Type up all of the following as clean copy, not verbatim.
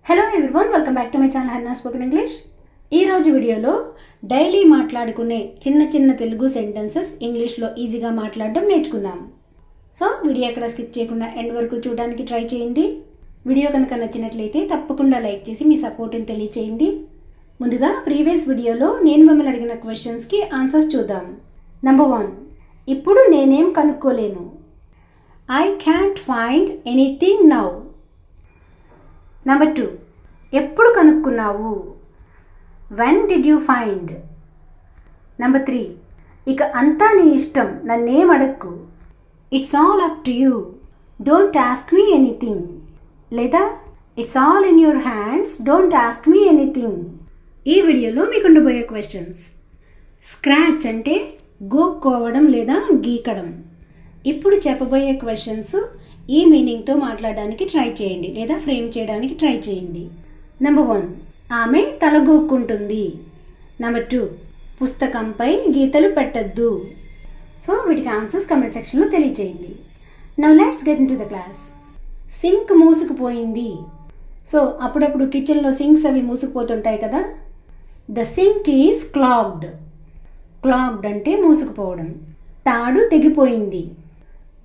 Hello everyone, welcome back to my channel Hannah spoken English. ఈరోజు వీడియోలో daily మాట్లాడుకునే చిన్న చిన్న తెలుగు సెంటెన్సెస్ ఇంగ్లీష్లో ఈజీగా మాట్లాడడం నేర్చుకుందాం. సో వీడియో ఎక్కడ స్కిప్ చేయకుండా ఎండ్ వరకు చూడడానికి ట్రై చేయండి. వీడియో కనుక నచ్చినట్లయితే తప్పకుండా లైక్ చేసి మీ సపోర్ట్ని తెలియచేయండి. ముందుగా ప్రీవియస్ వీడియోలో నేను మిమ్మల్ని అడిగిన క్వశ్చన్స్కి ఆన్సర్స్ చూద్దాం. నెంబర్ 1, ఇప్పుడు నేనేం కనుక్కోలేను. I can't find anything now. Number 2, ఎప్పుడు కనుక్కున్నావు. When did you find. Number 3, ఇక అంతా నీ ఇష్టం, నన్నేం అడక్కు. It's all up to you, don't ask me anything. లేదా it's all in your hands, don't ask me anything. ఈ వీడియోలో మీకు ఉండబోయే క్వశ్చన్స్. స్క్రాచ్ అంటే గోక్కోవడం లేదా గీకడం. ఇప్పుడు చెప్పబోయే క్వశ్చన్స్ ఈ మీనింగ్తో మాట్లాడడానికి ట్రై చేయండి లేదా ఫ్రేమ్ చేయడానికి ట్రై చేయండి. నెంబర్ 1, ఆమె తలగొక్కుంటుంది. నెంబర్ 2, పుస్తకంపై గీతలు పెట్టద్దు. సో వీటికి ఆన్సర్స్ కమెంట్ సెక్షన్లో తెలియచేయండి. Now let's get into the class. Sink మూసుకుపోయింది. సో అప్పుడప్పుడు కిచెన్లో సింక్స్ అవి మూసుకుపోతుంటాయి కదా. The sink is clogged. Clogged అంటే మూసుకుపోవడం. తాడు తెగిపోయింది.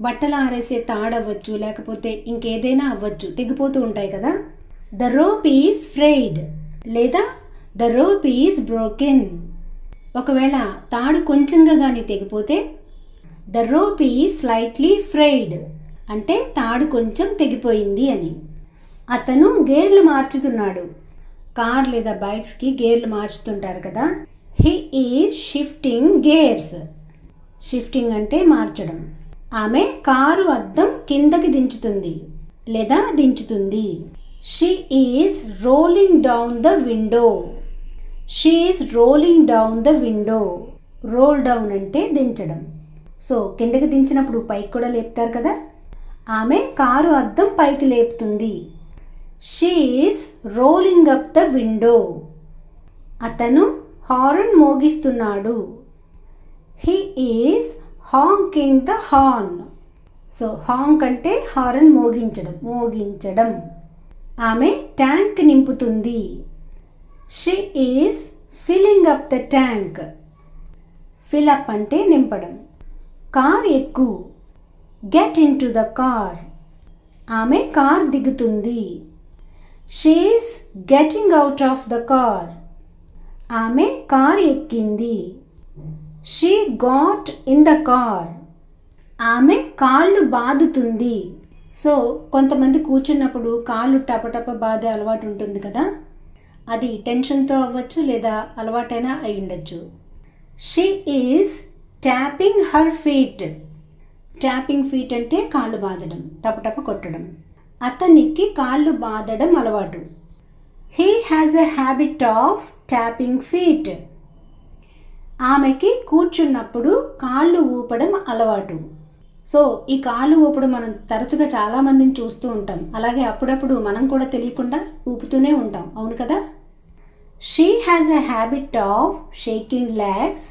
బట్టలు ఆరేసే తాడు అవ్వచ్చు, లేకపోతే ఇంకేదైనా అవ్వచ్చు, తెగిపోతూ ఉంటాయి కదా. ద రోప్ ఈజ్ ఫ్రైడ్ లేదా ద రోప్ ఈజ్ బ్రోకెన్. ఒకవేళ తాడు కొంచెంగా కానీ తెగిపోతే the rope is slightly frayed అంటే తాడు కొంచెం తెగిపోయింది అని. అతను గేర్లు మార్చుతున్నాడు. కార్ లేదా బైక్స్కి గేర్లు మార్చుతుంటారు కదా. He is shifting gears. Shifting అంటే మార్చడం. ఆమె కారు అద్దం కిందకి దించుతుంది లేదా దించుతుంది. She is rolling down the window. She is rolling down the window. Roll down అంటే దించడం. సో కిందకి దించినప్పుడు పైకి కూడా లేపుతారు కదా. ఆమె కారు అద్దం పైకి లేపుతుంది. She is rolling up the window. అతను హారన్ మోగిస్తున్నాడు. He is honking the horn. So honk అంటే హారన్ మోగించడం, మోగించడం. ఆమె ట్యాంక్ నింపుతుంది. She is filling up the tank. Fill up అంటే నింపడం. కార్ ఎక్కు. Get into the car. ఆమె కార్ దిగుతుంది. She is getting out of the car. ఆమె కార్ ఎక్కింది. She got in the car. ఆమె కాళ్ళు బాదుతుంది. సో కొంతమంది కూర్చున్నప్పుడు కాళ్ళు టపటప బాదే అలవాటు ఉంటుంది కదా. అది టెన్షన్తో అవ్వచ్చు లేదా అలవాటైనా అయి ఉండొచ్చు. She is tapping her feet. Tapping feet అంటే కాళ్ళు బాదడం, టపటప కొట్టడం. అతనికి కాళ్ళు బాదడం అలవాటు. He has a habit of tapping feet. ఆమెకి కూర్చున్నప్పుడు కాళ్ళు ఊపడం అలవాటు. సో ఈ కాళ్ళు ఊపడం మనం తరచుగా చాలామందిని చూస్తూ ఉంటాం. అలాగే అప్పుడప్పుడు మనం కూడా తెలియకుండా ఊపుతూనే ఉంటాం, అవును కదా. She has a habit of shaking legs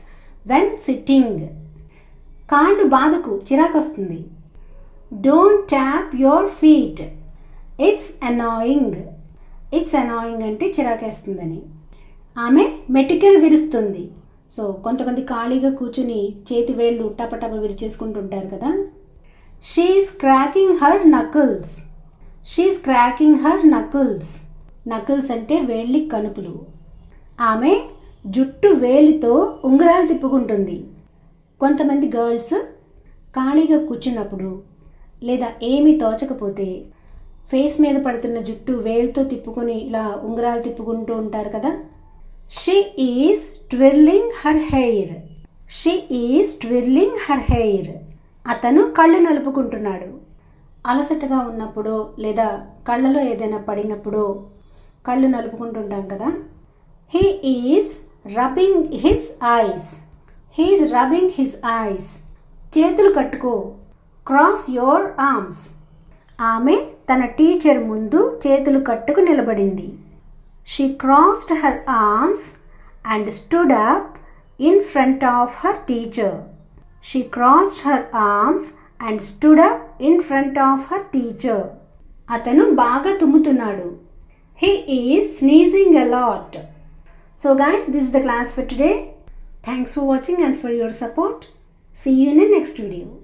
when sitting. కాళ్ళు బాధకు చిరాకు వస్తుంది. Don't tap your feet. It's annoying. It's annoying అంటే చిరాకేస్తుందని. ఆమె మెటికలు విరుస్తుంది. సో కొంతమంది ఖాళీగా కూర్చుని చేతి వేళ్ళు టపటప విరిచేసుకుంటుంటారు కదా. She's cracking her knuckles. She's cracking her knuckles. Knuckles అంటే వేళ్ళి కనుపులు. ఆమె జుట్టు వేలితో ఉంగరాలు తిప్పుకుంటుంది. కొంతమంది గర్ల్స్ ఖాళీగా కూర్చున్నప్పుడు లేదా ఏమీ తోచకపోతే ఫేస్ మీద పడుతున్న జుట్టు వేలుతో తిప్పుకొని ఇలా ఉంగరాలు తిప్పుకుంటూ ఉంటారు కదా. She is twirling her hair. She is twirling her hair. అతను కళ్ళు నలుపుకుంటున్నాడు. అలసటగా ఉన్నప్పుడు లేదా కళ్ళలో ఏదైనా పడినప్పుడు కళ్ళు నలుపుకుంటుంటాం కదా. He is rubbing his eyes. He is rubbing his eyes. చేతులు కట్టుకో. Cross your arms. ఆమె తన టీచర్ ముందు చేతులు కట్టుకు నిలబడింది. She crossed her arms and stood up in front of her teacher. She crossed her arms and stood up in front of her teacher. అతను బాగా తుమ్ముతున్నాడు. He is sneezing a lot. So guys, this is the class for today. Thanks for watching and for your support. See you in the next video.